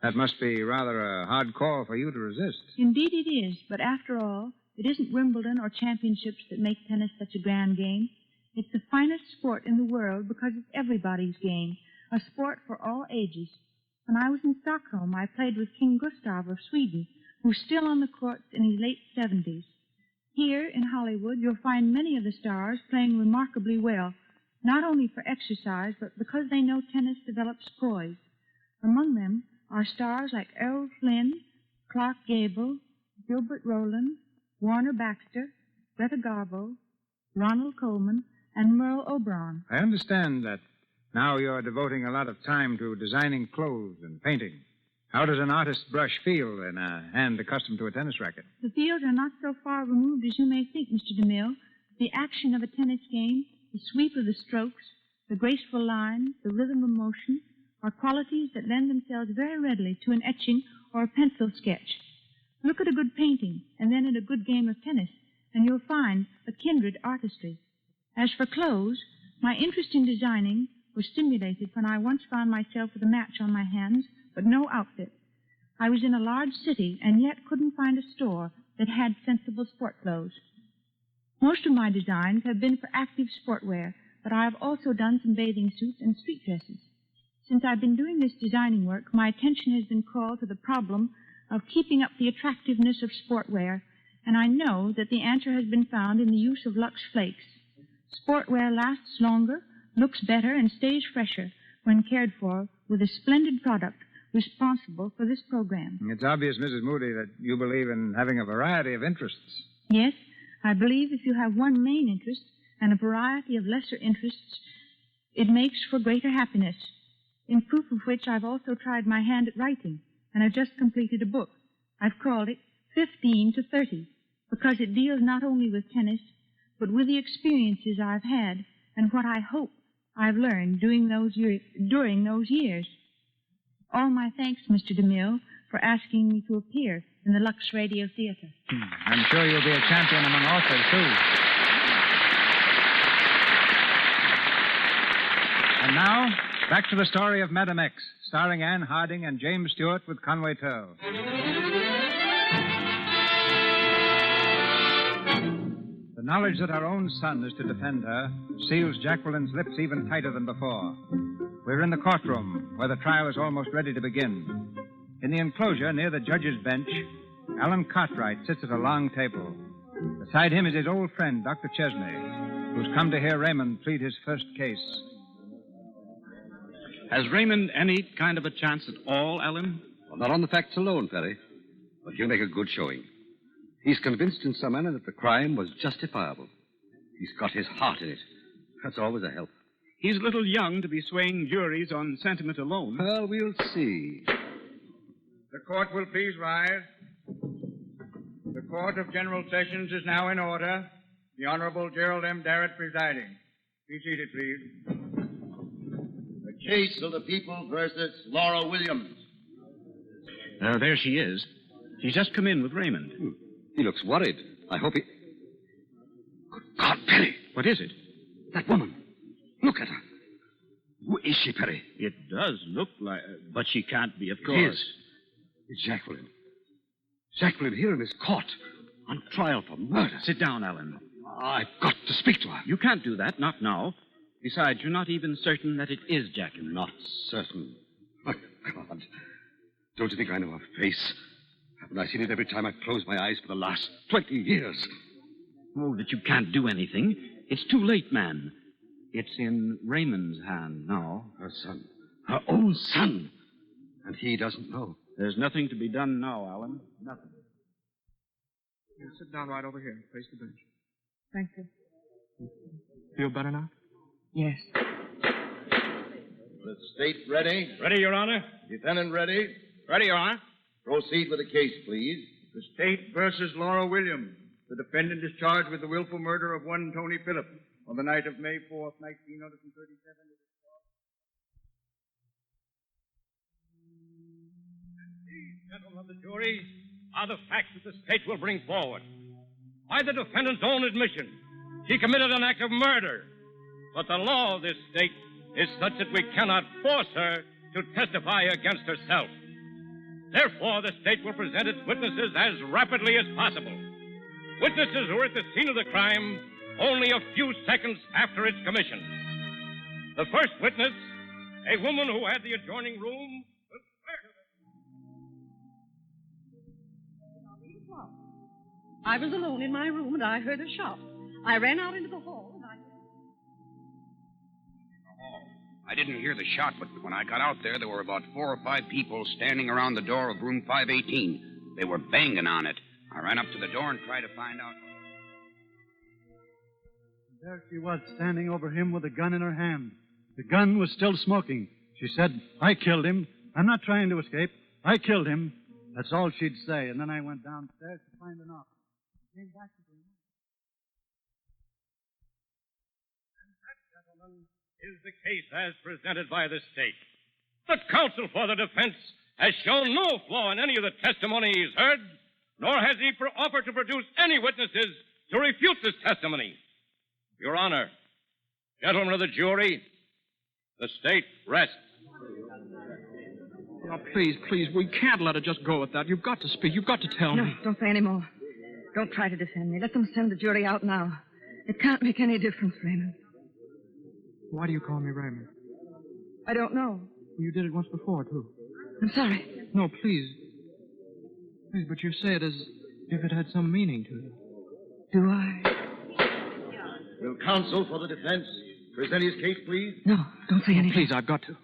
That must be rather a hard call for you to resist. Indeed it is, but after all, it isn't Wimbledon or championships that make tennis such a grand game. It's the finest sport in the world because it's everybody's game, a sport for all ages. When I was in Stockholm, I played with King Gustav of Sweden, who's still on the courts in his late 70s. Here in Hollywood, you'll find many of the stars playing remarkably well, not only for exercise, but because they know tennis develops poise. Among them are stars like Errol Flynn, Clark Gable, Gilbert Rowland, Warner Baxter, Greta Garbo, Ronald Coleman, and Merle Oberon. I understand that now you're devoting a lot of time to designing clothes and painting. How does an artist's brush feel in a hand accustomed to a tennis racket? The fields are not so far removed as you may think, Mr. DeMille. The action of a tennis game, the sweep of the strokes, the graceful lines, the rhythm of motion, are qualities that lend themselves very readily to an etching or a pencil sketch. Look at a good painting, and then at a good game of tennis, and you'll find a kindred artistry. As for clothes, my interest in designing was stimulated when I once found myself with a match on my hands, but no outfit. I was in a large city, and yet couldn't find a store that had sensible sport clothes. Most of my designs have been for active sportwear, but I have also done some bathing suits and street dresses. Since I've been doing this designing work, my attention has been called to the problem of keeping up the attractiveness of sportwear, and I know that the answer has been found in the use of Lux Flakes. Sportwear lasts longer, looks better, and stays fresher when cared for with a splendid product responsible for this program. It's obvious, Mrs. Moody, that you believe in having a variety of interests. Yes, I believe if you have one main interest and a variety of lesser interests, it makes for greater happiness, in proof of which I've also tried my hand at writing, and I've just completed a book. I've called it 15 to 30, because it deals not only with tennis, but with the experiences I've had and what I hope I've learned during those years. All my thanks, Mr. DeMille, for asking me to appear in the Lux Radio Theatre. I'm sure you'll be a champion among authors, too. And now, back to the story of Madam X, starring Anne Harding and James Stewart with Conway Turl. The knowledge that our own son is to defend her seals Jacqueline's lips even tighter than before. We're in the courtroom, where the trial is almost ready to begin. In the enclosure near the judge's bench, Alan Cartwright sits at a long table. Beside him is his old friend, Dr. Chesney, who's come to hear Raymond plead his first case. Has Raymond any kind of a chance at all, Alan? Well, not on the facts alone, Perry. But he'll make a good showing. He's convinced in some manner that the crime was justifiable. He's got his heart in it. That's always a help. He's a little young to be swaying juries on sentiment alone. Well, we'll see. The court will please rise. The Court of General Sessions is now in order. The Honorable Gerald M. Darrett presiding. Be seated, please. The case of the people versus Laura Williams. There she is. She's just come in with Raymond. He looks worried. I hope he... Good God, Perry! What is it? That woman. Look at her. Who is she, Perry? It does look like... but she can't be, of It course. is. It's Jacqueline. Jacqueline here in this court. On trial for murder. Sit down, Alan. I've got to speak to her. You can't do that, not now. Besides, you're not even certain that it is Jacqueline. Not certain. Oh, God. Don't you think I know her face? Haven't I seen it every time I've closed my eyes for the last 20 years? Oh, that you can't do anything. It's too late, man. It's in Raymond's hand now. Her son. Her own son. And he doesn't know. There's nothing to be done now, Alan. Nothing. Here, sit down right over here and face the bench. Thank you. Feel better now? Yes. The state ready? Ready, Your Honor. Defendant ready? Ready, Your Honor. Proceed with the case, please. The state versus Laura Williams. The defendant is charged with the willful murder of one Tony Phillips on the night of May 4th, 1937. These, gentlemen of the jury, are the facts that the state will bring forward. By the defendant's own admission, she committed an act of murder. But the law of this state is such that we cannot force her to testify against herself. Therefore, the state will present its witnesses as rapidly as possible. Witnesses who were at the scene of the crime only a few seconds after its commission. The first witness, a woman who had the adjoining room, was I was alone in my room, and I heard a shot. I ran out into the hall, and I didn't hear the shot, but when I got out there were about 4 or 5 people standing around the door of room 518. They were banging on it. I ran up to the door and tried to find out. There she was, standing over him with a gun in her hand. The gun was still smoking. She said, "I killed him. I'm not trying to escape. I killed him." That's all she'd say. And then I went downstairs to find an officer. Came back to the room. And that, gentlemen, is the case as presented by the state. The counsel for the defense has shown no flaw in any of the testimony he's heard, nor has he offered to produce any witnesses to refute this testimony. Your Honor, gentlemen of the jury, the state rests. Now, please, we can't let it just go at that. You've got to speak. You've got to tell me. No, don't say any more. Don't try to defend me. Let them send the jury out now. It can't make any difference, Raymond. Why do you call me Raymond? I don't know. You did it once before, too. I'm sorry. No, please. Please, but you say it as if it had some meaning to you. Do I? Will counsel for the defense present his case, please? No, don't say anything. Please, I've got to.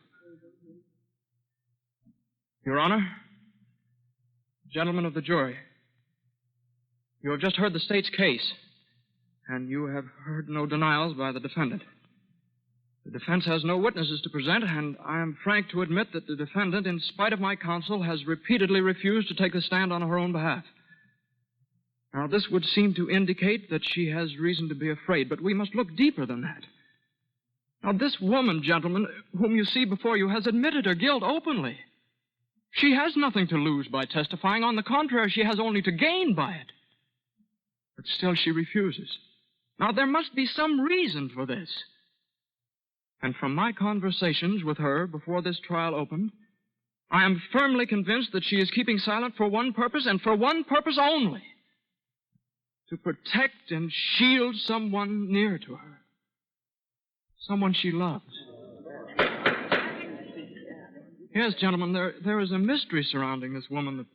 Your Honor, gentlemen of the jury, you have just heard the state's case, and you have heard no denials by the defendant. The defense has no witnesses to present, and I am frank to admit that the defendant, in spite of my counsel, has repeatedly refused to take the stand on her own behalf. Now, this would seem to indicate that she has reason to be afraid, but we must look deeper than that. Now, this woman, gentlemen, whom you see before you, has admitted her guilt openly. She has nothing to lose by testifying. On the contrary, she has only to gain by it. But still she refuses. Now, there must be some reason for this. And from my conversations with her before this trial opened, I am firmly convinced that she is keeping silent for one purpose, and for one purpose only: to protect and shield someone near to her. Someone she loves. Yes, gentlemen, there is a mystery surrounding this woman that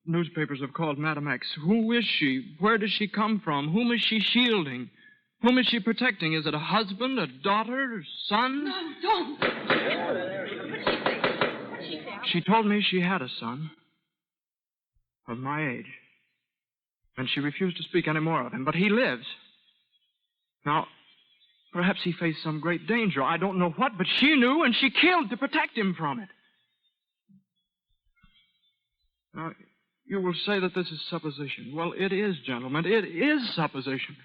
newspapers have called Madam X. Who is she? Where does she come from? Whom is she shielding? Whom is she protecting? Is it a husband, a daughter, a son? No, don't. She told me she had a son of my age. And she refused to speak any more of him, but he lives. Now, perhaps he faced some great danger. I don't know what, but she knew, and she killed to protect him from it. Now, you will say that this is supposition. Well, it is, gentlemen. It is supposition.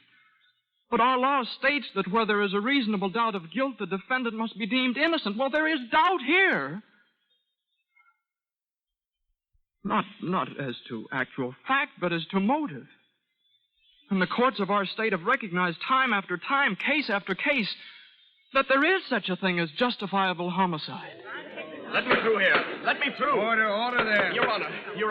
But our law states that where there is a reasonable doubt of guilt, the defendant must be deemed innocent. Well, there is doubt here. Not as to actual fact, but as to motive. And the courts of our state have recognized time after time, case after case, that there is such a thing as justifiable homicide. Let me through here. Let me through. Order there. Your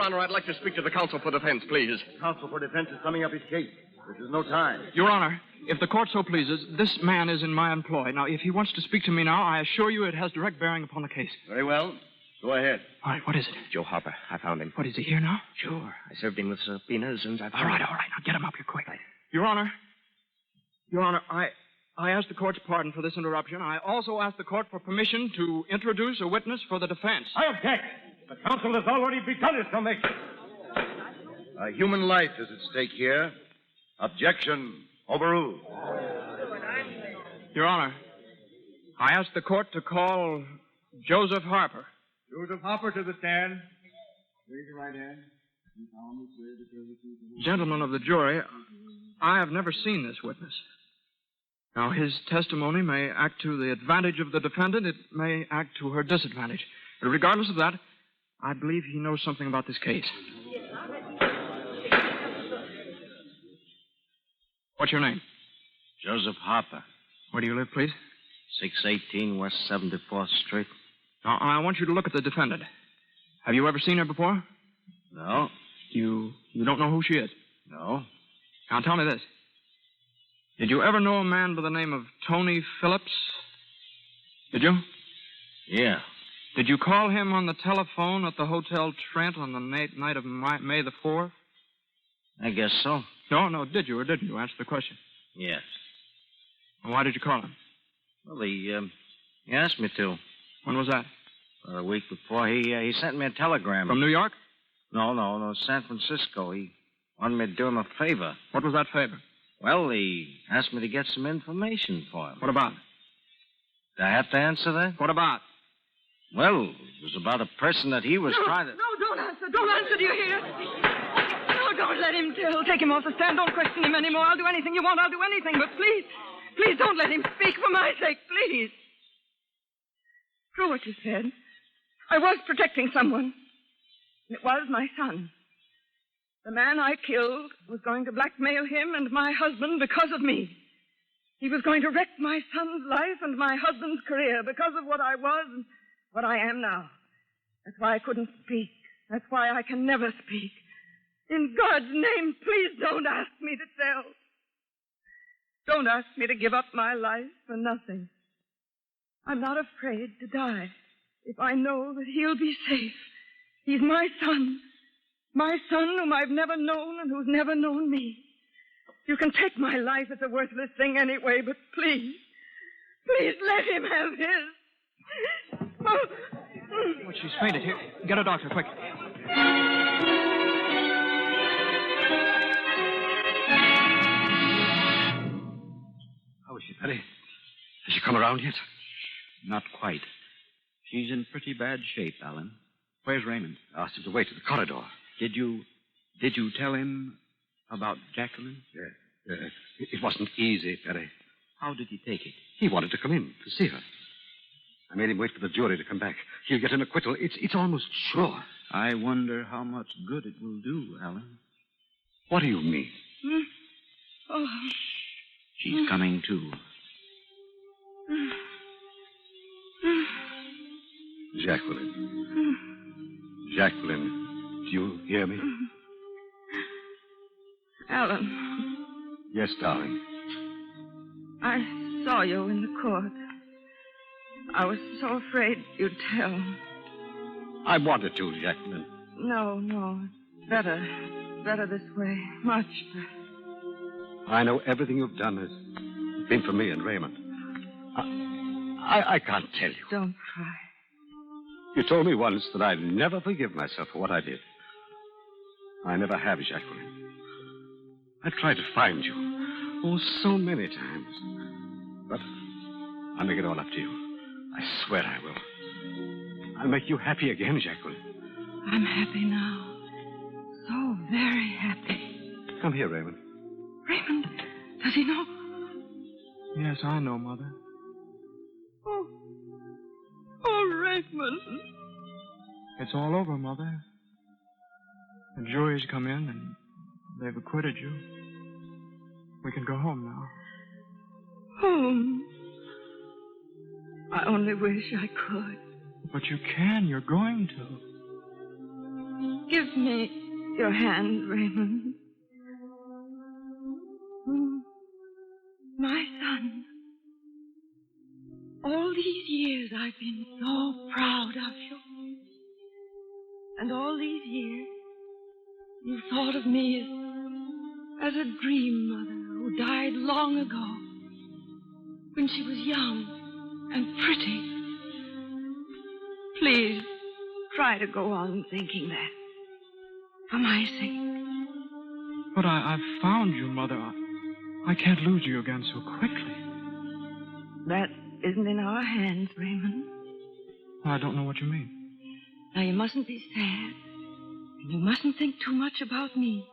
Honor, I'd like to speak to the counsel for defense, please. Counsel for defense is summing up his case. This is no time. Your Honor, if the court so pleases, this man is in my employ. Now, if he wants to speak to me now, I assure you it has direct bearing upon the case. Very well. Go ahead. All right, what is it? Joe Harper. I found him. What, is he here now? Sure. I served him with subpoenas and I found All right. him. Now get him up here quick. Your Honor, I ask the court's pardon for this interruption. I also ask the court for permission to introduce a witness for the defense. I object. The counsel has already begun his summation. A human life is at stake here. Objection overruled. Your Honor, I ask the court to call Joseph Harper. Joseph Harper to the stand. Raise your right hand. Gentlemen of the jury, I have never seen this witness. Now, his testimony may act to the advantage of the defendant. It may act to her disadvantage. But regardless of that, I believe he knows something about this case. What's your name? Joseph Harper. Where do you live, please? 618 West 74th Street. Now, I want you to look at the defendant. Have you ever seen her before? No. You don't know who she is? No. Now, tell me this. Did you ever know a man by the name of Tony Phillips? Did you? Yeah. Did you call him on the telephone at the Hotel Trent on the night of May the 4th? I guess so. No, did you or didn't you? Answer the question. Yes. And why did you call him? Well, he asked me to. When was that? A week before. He sent me a telegram. From New York? No, San Francisco. He wanted me to do him a favor. What was that favor? Well, he asked me to get some information for him. What about? Do I have to answer that? What about? Well, it was about a person that he was trying to... No, don't answer. Don't answer, do you hear? No, don't let him tell. Take him off the stand. Don't question him anymore. I'll do anything you want. I'll do anything. But please don't let him speak for my sake. Please. True what you said. I was protecting someone. It was my son. The man I killed was going to blackmail him and my husband because of me. He was going to wreck my son's life and my husband's career because of what I was and what I am now. That's why I couldn't speak. That's why I can never speak. In God's name, please don't ask me to tell. Don't ask me to give up my life for nothing. I'm not afraid to die if I know that he'll be safe. He's my son. My son whom I've never known and who's never known me. You can take my life. It's a worthless thing anyway, but please let him have his. Oh, she's fainted. Here, get a doctor, quick. How is she, Betty? Has she come around yet? Not quite. She's in pretty bad shape, Alan. Where's Raymond? I asked him to wait in the corridor. Did you tell him about Jacqueline? Yeah. It wasn't easy, Betty. How did he take it? He wanted to come in to see her. I made him wait for the jury to come back. He'll get an acquittal. It's almost sure. I wonder how much good it will do, Alan. What do you mean? Oh. She's coming, too. Jacqueline. Jacqueline, do you hear me? Alan. Yes, darling. I saw you in the court. I was so afraid you'd tell. I wanted to, Jacqueline. No. Better. Better this way. Much better. I know everything you've done has been for me and Raymond. I can't tell you. Don't cry. You told me once that I'd never forgive myself for what I did. I never have, Jacqueline. I tried to find you. Oh, so many times. But I'll make it all up to you. I swear I will. I'll make you happy again, Jacqueline. I'm happy now. So very happy. Come here, Raymond. Raymond, does he know? Yes, I know, Mother. Oh, Raymond. It's all over, Mother. The jury's come in and they've acquitted you. We can go home now. Home? I only wish I could. But you can. You're going to. Give me your hand, Raymond. My son. All these years I've been so proud of you. And all these years you thought of me as a dream mother who died long ago when she was young and pretty. Please try to go on thinking that. For my sake. But I've found you, Mother. I can't lose you again so quickly. That isn't in our hands, Raymond. I don't know what you mean. Now, you mustn't be sad. And you mustn't think too much about me.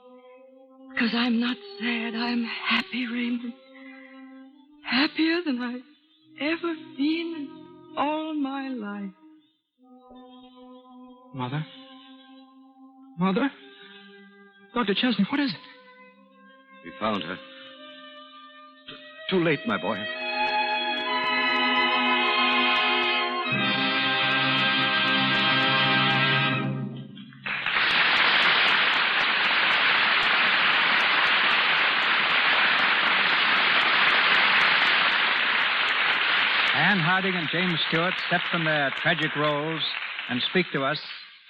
Because I'm not sad. I'm happy, Raymond. Happier than I've ever been in all my life. Mother? Mother? Dr. Chesney, what is it? We found her. Too late, my boy. Anne Harding and James Stewart step from their tragic roles and speak to us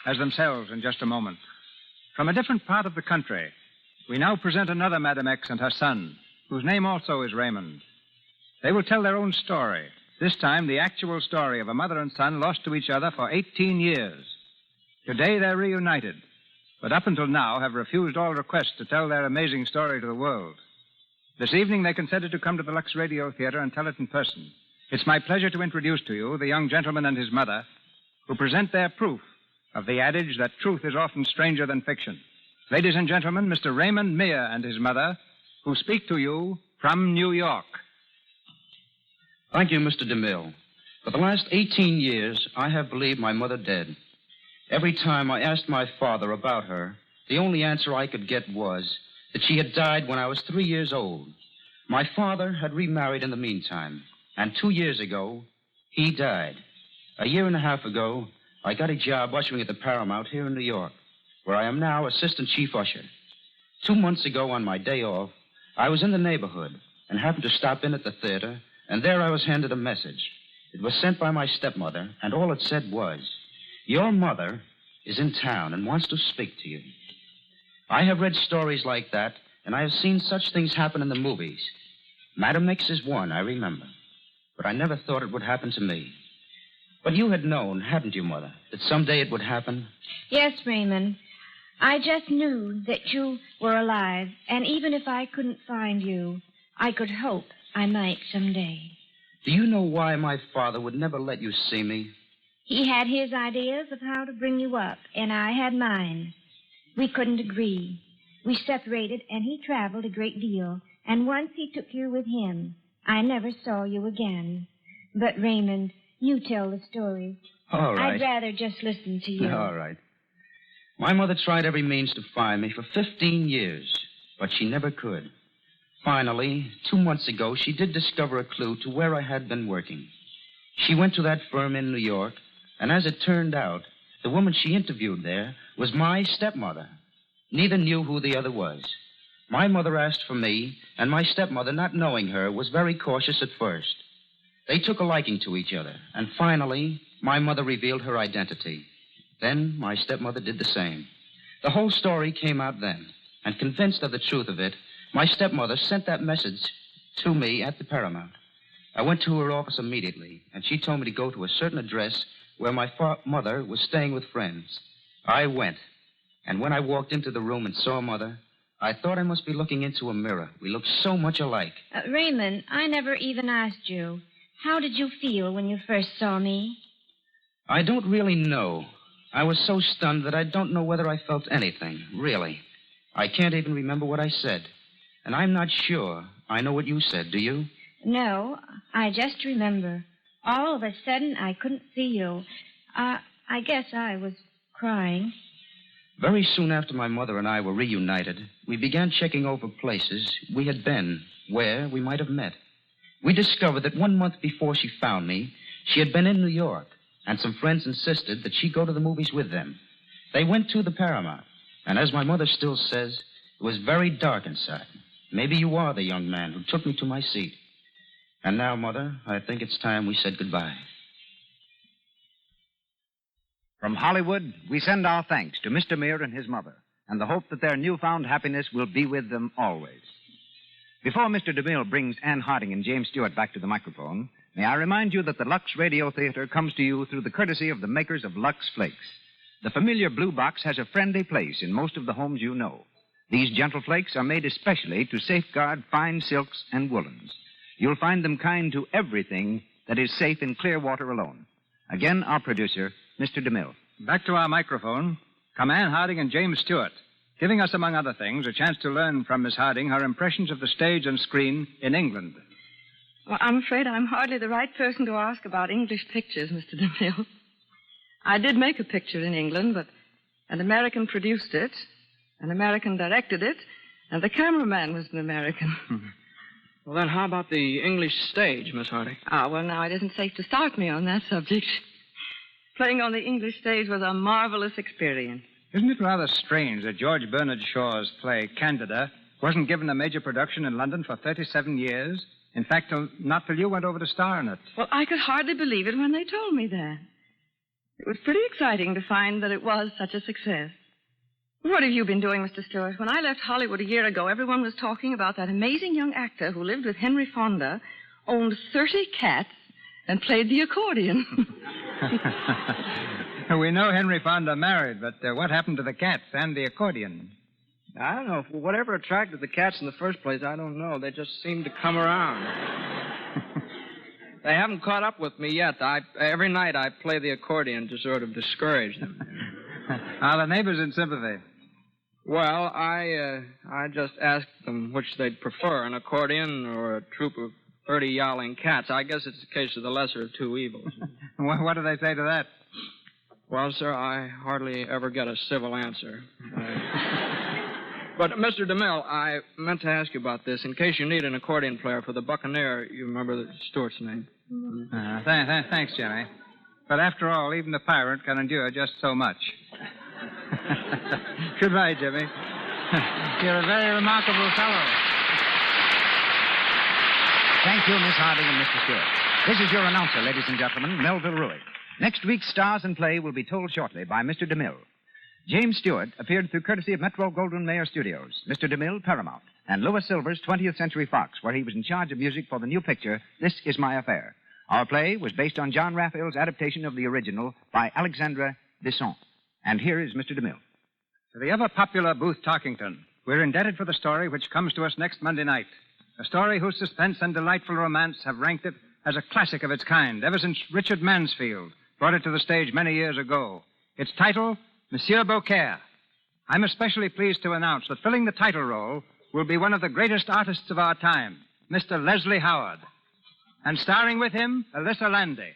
as themselves in just a moment. From a different part of the country, we now present another Madame X and her son, whose name also is Raymond. They will tell their own story, this time the actual story of a mother and son lost to each other for 18 years. Today they're reunited, but up until now have refused all requests to tell their amazing story to the world. This evening they consented to come to the Lux Radio Theatre and tell it in person. It's my pleasure to introduce to you the young gentleman and his mother who present their proof of the adage that truth is often stranger than fiction. Ladies and gentlemen, Mr. Raymond Meir and his mother, who speak to you from New York. Thank you, Mr. DeMille. For the last 18 years, I have believed my mother dead. Every time I asked my father about her, the only answer I could get was that she had died when I was 3 years old. My father had remarried in the meantime, and 2 years ago, he died. A year and a half ago, I got a job ushering at the Paramount here in New York, where I am now assistant chief usher. 2 months ago, on my day off, I was in the neighborhood and happened to stop in at the theater, and there I was handed a message. It was sent by my stepmother, and all it said was, "Your mother is in town and wants to speak to you." I have read stories like that, and I have seen such things happen in the movies. Madame X is one, I remember. But I never thought it would happen to me. But you had known, hadn't you, Mother, that someday it would happen? Yes, Raymond. I just knew that you were alive, and even if I couldn't find you, I could hope I might someday. Do you know why my father would never let you see me? He had his ideas of how to bring you up, and I had mine. We couldn't agree. We separated, and he traveled a great deal, and once he took you with him. I never saw you again. But, Raymond, you tell the story. All right. I'd rather just listen to you. All right. My mother tried every means to find me for 15 years, but she never could. Finally, 2 months ago, she did discover a clue to where I had been working. She went to that firm in New York, and as it turned out, the woman she interviewed there was my stepmother. Neither knew who the other was. My mother asked for me, and my stepmother, not knowing her, was very cautious at first. They took a liking to each other, and finally, my mother revealed her identity. Then my stepmother did the same. The whole story came out then, and convinced of the truth of it, my stepmother sent that message to me at the Paramount. I went to her office immediately, and she told me to go to a certain address where my mother was staying with friends. I went, and when I walked into the room and saw Mother, I thought I must be looking into a mirror. We looked so much alike. Raymond, I never even asked you. How did you feel when you first saw me? I don't really know. I was so stunned that I don't know whether I felt anything, really. I can't even remember what I said. And I'm not sure I know what you said, do you? No, I just remember. All of a sudden, I couldn't see you. I guess I was crying. Very soon after my mother and I were reunited, we began checking over places we had been, where we might have met. We discovered that 1 month before she found me, she had been in New York, and some friends insisted that she go to the movies with them. They went to the Paramount, and as my mother still says, it was very dark inside. Maybe you are the young man who took me to my seat. And now, Mother, I think it's time we said goodbye. From Hollywood, we send our thanks to Mr. Meir and his mother, and the hope that their newfound happiness will be with them always. Before Mr. DeMille brings Anne Harding and James Stewart back to the microphone, may I remind you that the Lux Radio Theatre comes to you through the courtesy of the makers of Lux Flakes. The familiar blue box has a friendly place in most of the homes you know. These gentle flakes are made especially to safeguard fine silks and woolens. You'll find them kind to everything that is safe in clear water alone. Again, our producer, Mr. DeMille. Back to our microphone. Come Anne Harding and James Stewart, giving us, among other things, a chance to learn from Miss Harding her impressions of the stage and screen in England. Well, I'm afraid I'm hardly the right person to ask about English pictures, Mr. DeMille. I did make a picture in England, but an American produced it, an American directed it, and the cameraman was an American. Well, then how about the English stage, Miss Harding? Well, now, it isn't safe to start me on that subject. Playing on the English stage was a marvelous experience. Isn't it rather strange that George Bernard Shaw's play, Candida, wasn't given a major production in London for 37 years? In fact, not till you went over to star in it. Well, I could hardly believe it when they told me that. It was pretty exciting to find that it was such a success. What have you been doing, Mr. Stewart? When I left Hollywood a year ago, everyone was talking about that amazing young actor who lived with Henry Fonda, owned 30 cats, and played the accordion. We know Henry Fonda married, but what happened to the cats and the accordion? I don't know. Whatever attracted the cats in the first place, I don't know. They just seemed to come around. They haven't caught up with me yet. Every night I play the accordion to sort of discourage them. Are the neighbors in sympathy? Well, I just asked them which they'd prefer, an accordion or a troop of 30 yowling cats. I guess it's a case of the lesser of two evils. What do they say to that? Well, sir, I hardly ever get a civil answer. But, Mr. DeMille, I meant to ask you about this in case you need an accordion player for the Buccaneer. You remember Stewart's name? Thanks, Jimmy. But after all, even the pirate can endure just so much. Goodbye, Jimmy. You're a very remarkable fellow. Thank you, Miss Harding and Mr. Stewart. This is your announcer, ladies and gentlemen, Melville Ruick. Next week's Stars in Play will be told shortly by Mr. DeMille. James Stewart appeared through courtesy of Metro-Goldwyn-Mayer Studios, Mr. DeMille, Paramount, and Louis Silver's 20th Century Fox, where he was in charge of music for the new picture, This Is My Affair. Our play was based on John Raphael's adaptation of the original by Alexandra Besson. And here is Mr. DeMille. To the ever-popular Booth Tarkington, we're indebted for the story which comes to us next Monday night. A story whose suspense and delightful romance have ranked it as a classic of its kind ever since Richard Mansfield brought it to the stage many years ago. Its title, Monsieur Beaucaire. I'm especially pleased to announce that filling the title role will be one of the greatest artists of our time, Mr. Leslie Howard. And starring with him, Alyssa Landy.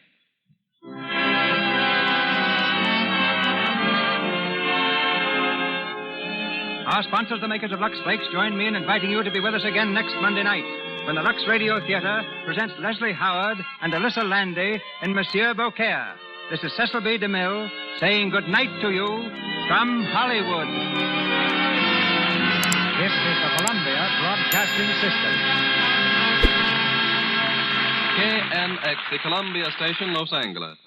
Our sponsors, the makers of Lux Flakes, join me in inviting you to be with us again next Monday night when the Lux Radio Theatre presents Leslie Howard and Alyssa Landy in Monsieur Beaucaire. This is Cecil B. DeMille saying good night to you from Hollywood. This is the Columbia Broadcasting System. KNX, the Columbia Station, Los Angeles.